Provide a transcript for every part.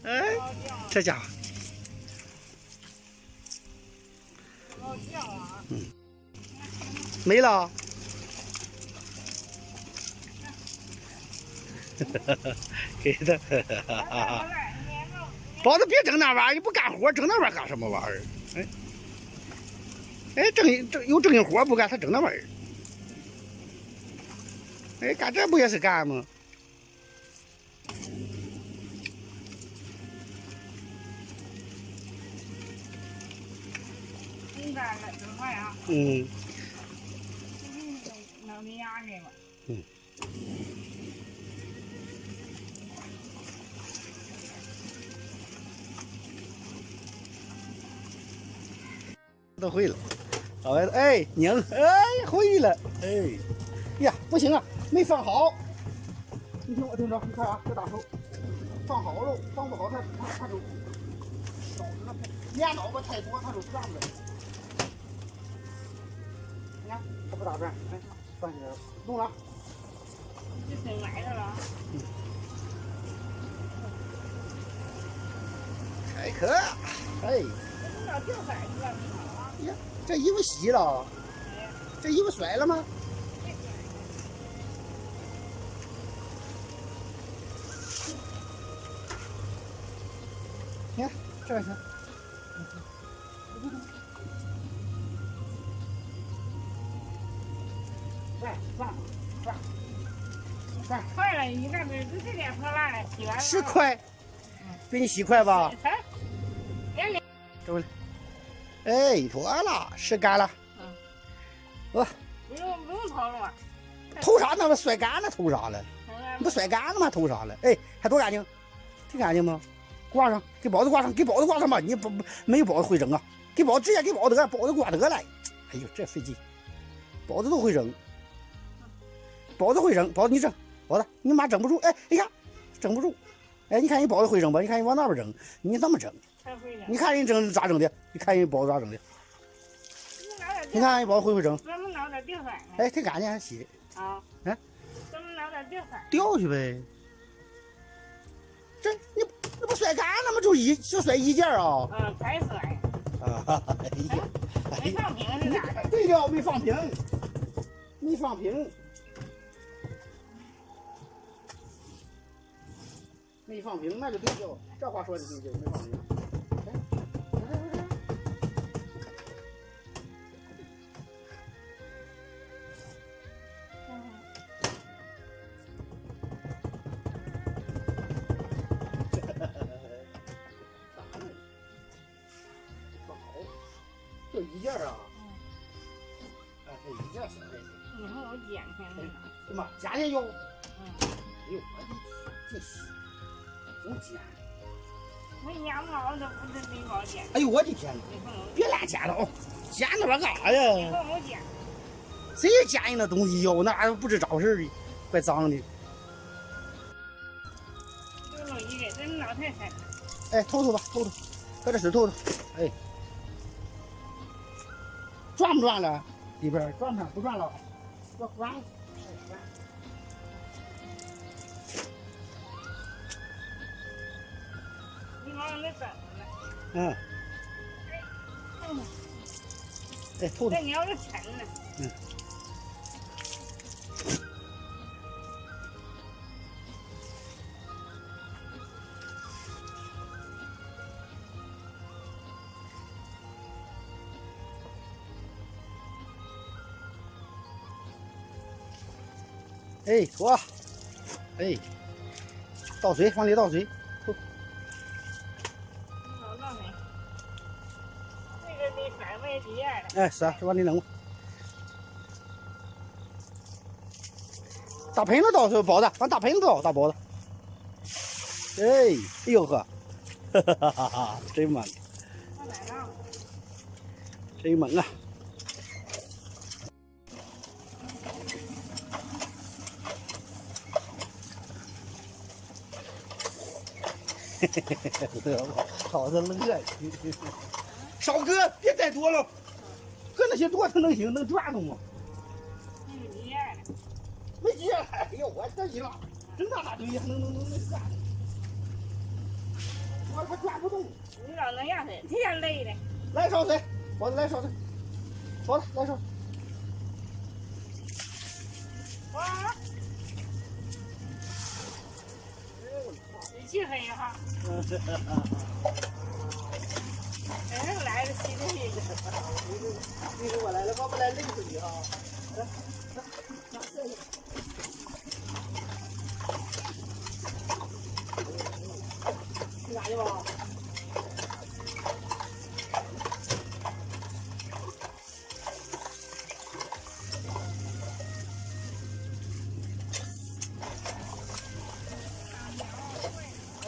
哎，这家伙，没了。给他，包子别整那玩意儿，你不干活，整那玩意儿干什么玩意儿？哎，有正经活不干，他整那玩意儿。哎，干这不也是干吗？嗯。嗯。都会了，老外哎拧哎会了哎呀不行啊，没放好。你听我听着，你看啊，这大手放好了，放不好它就导致它粘脑子太多，它就转不了。你看它不打转，哎，转起来了，弄了。这是买的了。开壳，哎。老掉色去了。呀，这衣服洗了，这衣服甩了吗？你看这个行。快了，你看这点破烂了，洗完了。是快，比你洗快吧？这回来。哎，妥了，是干了。我不用掏了。偷啥？那不甩干了，偷啥了？你不甩干了吗？偷啥了？哎，还多干净，挺干净吗？挂上，给包子挂上，给包子挂上吧。你不没有包子会整啊？给包直接给包子，包子挂得了。哎呦，这费劲，包子都会整，包子会整，包子你整，包子你妈整不住。哎，你看整不住。哎，你看人包子会整吧？你看你往那边整，你怎么整？你看人整咋整的？你看人包子咋整的？你看人包子会不会整？怎么脑袋掉色？哎，挺干净，还洗。啊。哎。怎么脑袋掉色？掉去呗。这你不甩干了吗？就甩一件啊。才甩。啊！哎呀，没放平是咋的？对了，没放平，没放平。没放平，那就对了。这话说的对，没放平。就一件啊。哎，这一件行还行。以后我捡去了。对嘛，捡去要。哎呦，我这总捡。我养猫都不是没毛捡。哎呦我的天哪！别乱捡了哦，捡那玩意干啥呀？以后我捡。谁捡人那东西要？那还不知找事的，怪脏的。就弄一个，这脑太深。哎，透吧，透，搁这水透。哎，转不转了？里边转不转？不转了，要转。你往那整呢？嗯。哎，透。这鸟是沉呢。哎，妥。哎，倒水，往里倒水。哎，是啊，是往里扔吧。大盆子倒是包子，往大盆子倒，大包子。哎，哎呦呵，哈哈哈哈，真猛！真猛啊！嘿嘿嘿嘿，好的乐趣。少哥，别再多了，搁那些多它能行，能转动吗？没急眼，哎呦，我这急了，真大堆，还能转。它转不动。你让那样式，这样累的。来烧水，包子来烧水，包子来烧。哇！你气愤一哈。来了稀里稀你给我来了，我不来累死你哈！你干去吧。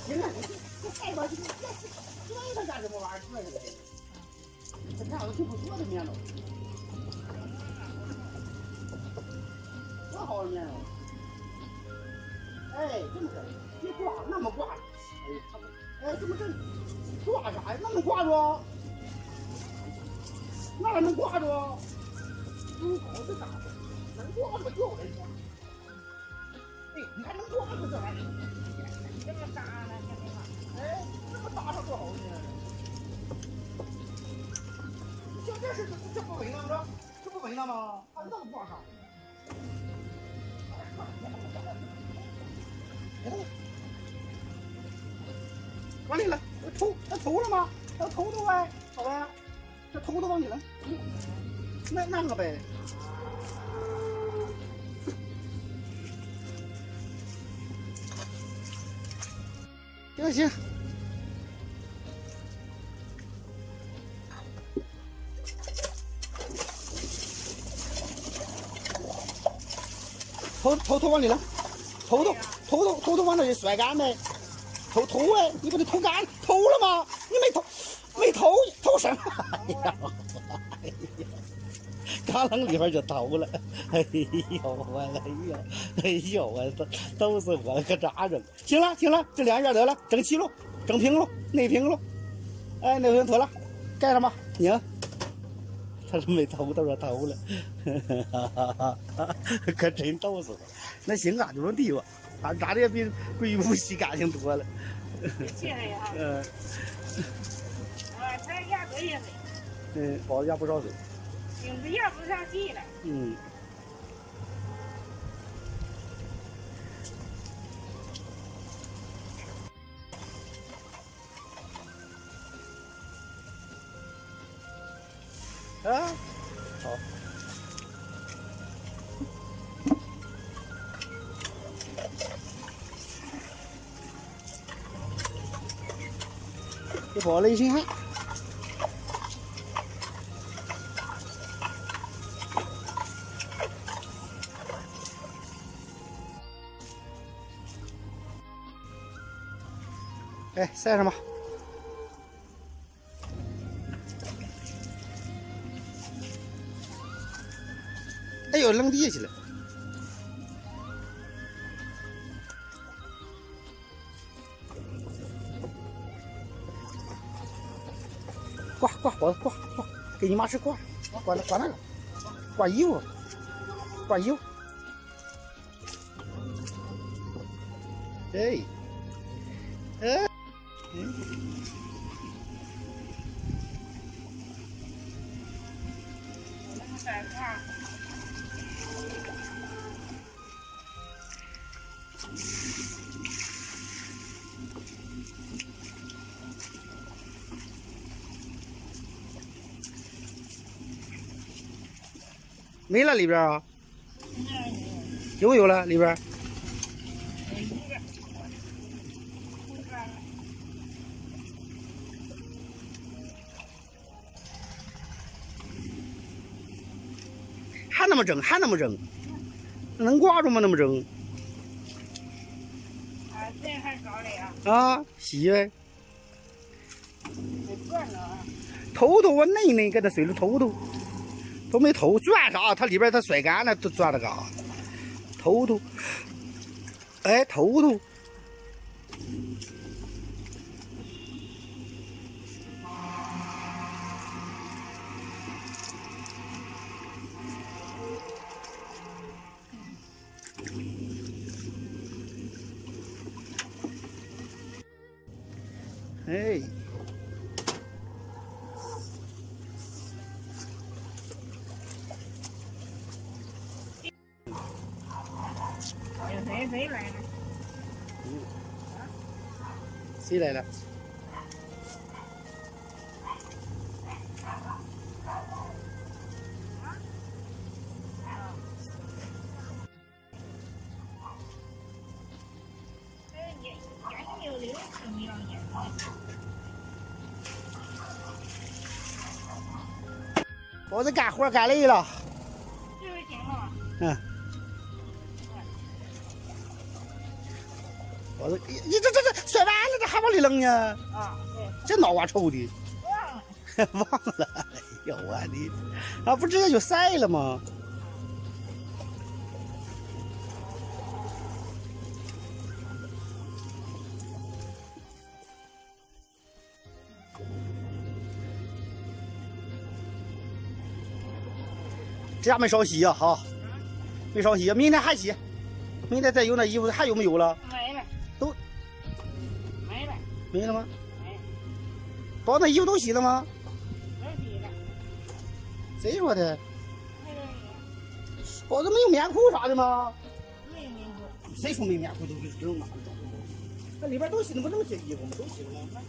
行了，你再吧，这个干什么玩意儿？这个，这看着就不错的面了，多好的面了！哎，这么整，别挂，那么挂着，哎，这么整，挂啥呀？那能挂着？那能挂着？好这咋的？能挂着就人家。哎，你还能挂着这玩意儿？这么大呢，这地方。哎，这么大上多好呢？像这不稳当吗？这不稳当吗？还那么挂上？往里了，头了吗？它头都呗，好呗，这头都往里了，那个呗。行。头往里了，头都往那里甩干呗，头哎，你不得头干头了吗？你没头什么？哎呀，刚扔里边就头了，哎呦我都是我可咋整？行了，这两样得了，整齐喽，整平喽，内平喽，哎，内平妥了，盖上吧，拧。他说没头，他说头了，可真逗死我。那行啊，就这地方，咱这也比贵妇洗干净多了。气愤哈。他压多些水。包子压不少水。顶子压不上去了。啊，好。这包了一身汗。哎，晒上吧。哎呦，扔地下去了。挂，包子挂，给你妈吃挂那个，挂衣服。哎，没了里边啊？有了里边。还那么整，能挂住吗？那么整？这还高了呀。啊，洗呗。头我内给它水了头都没头转啥，它里边它甩干了都转了干啥？头，哎头。哎。谁来了？谁来了？我这干活干累了。就是行了。嗯。我说你这摔完了，这还往里扔呢？啊，对。这脑瓜臭的。忘了。哎呦我的，啊不直接就晒了吗？这家没少洗呀，哈，没少洗，明天还洗，明天再有那衣服还有没有了？没了，都没了，没了吗？没。宝那衣服都洗了吗？都洗了。谁说的？那个宝这没有棉裤啥的吗？没有棉裤。谁说没棉裤都给扔哪里找？那里边都洗的不这么些衣服吗？都洗了吗？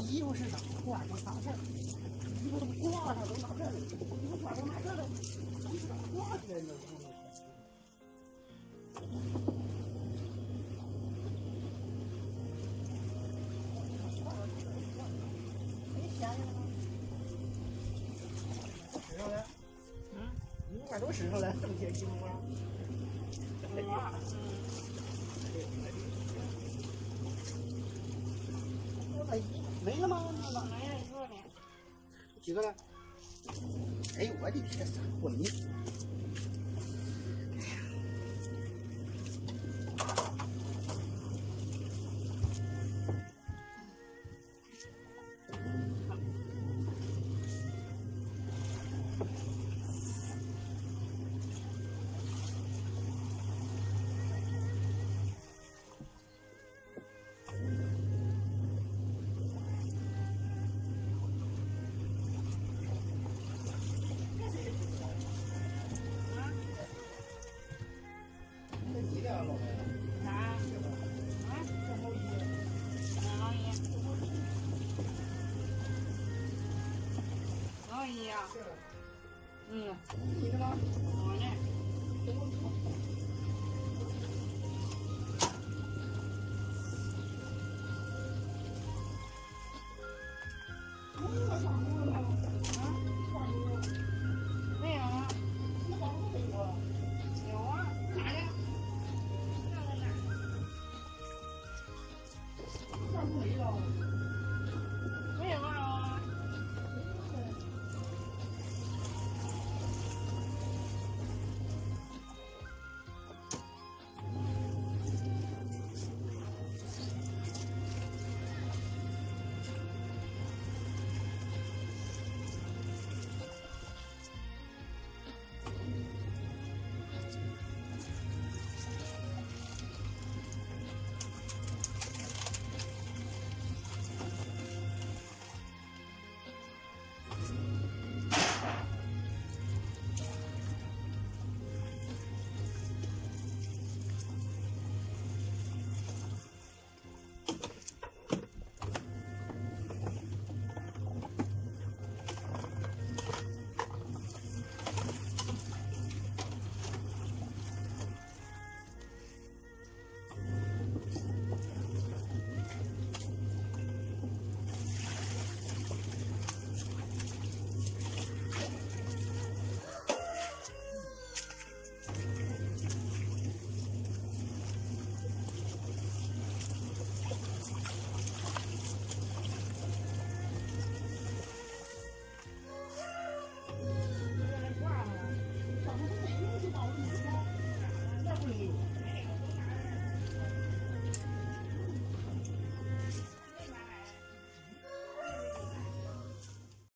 衣服是哪挂上哪这儿？衣服都挂上都哪这儿了？衣服挂到哪这儿了？你是哪挂起来呢？没闲着吗？使上来？你把都使上来，这么些衣服吗？没了吗？没了一个呢。几个了？哎呦我的天，啥混呢？你的吗？